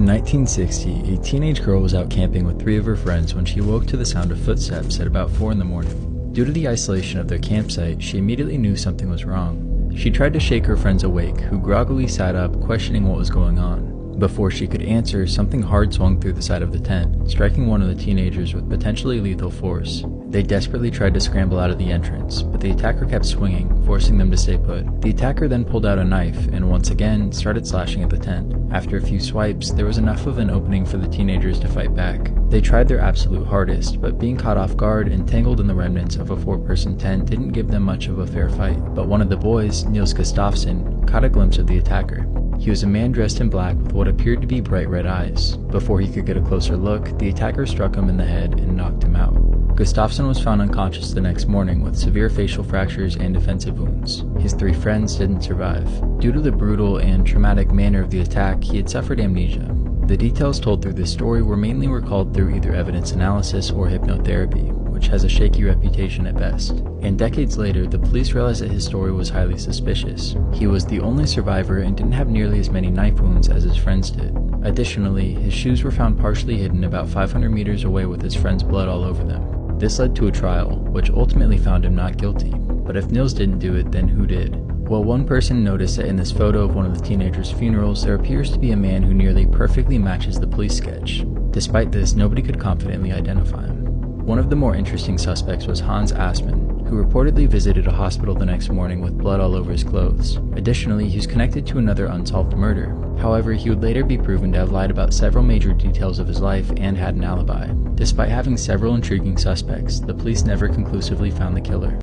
In 1960, a teenage girl was out camping with 3 of her friends when she woke to the sound of footsteps at about 4 in the morning. Due to the isolation of their campsite, she immediately knew something was wrong. She tried to shake her friends awake, who groggily sat up, questioning what was going on. Before she could answer, something hard swung through the side of the tent, striking one of the teenagers with potentially lethal force. They desperately tried to scramble out of the entrance, but the attacker kept swinging, forcing them to stay put. The attacker then pulled out a knife and once again started slashing at the tent. After a few swipes, there was enough of an opening for the teenagers to fight back. They tried their absolute hardest, but being caught off guard and tangled in the remnants of a 4-person tent didn't give them much of a fair fight. But one of the boys, Niels Gustafsson, caught a glimpse of the attacker. He was a man dressed in black with what appeared to be bright red eyes. Before he could get a closer look, the attacker struck him in the head and knocked him out. Gustafsson was found unconscious the next morning with severe facial fractures and defensive wounds. His 3 friends didn't survive. Due to the brutal and traumatic manner of the attack, he had suffered amnesia. The details told through this story were mainly recalled through either evidence analysis or hypnotherapy, which has a shaky reputation at best. And decades later, the police realized that his story was highly suspicious. He was the only survivor and didn't have nearly as many knife wounds as his friends did. Additionally, his shoes were found partially hidden about 500 meters away with his friend's blood all over them. This led to a trial, which ultimately found him not guilty. But if Niels didn't do it, then who did? Well, one person noticed that in this photo of one of the teenagers' funerals, there appears to be a man who nearly perfectly matches the police sketch. Despite this, nobody could confidently identify him. One of the more interesting suspects was Hans Assmann, who reportedly visited a hospital the next morning with blood all over his clothes. Additionally, he was connected to another unsolved murder. However, he would later be proven to have lied about several major details of his life and had an alibi. Despite having several intriguing suspects, the police never conclusively found the killer.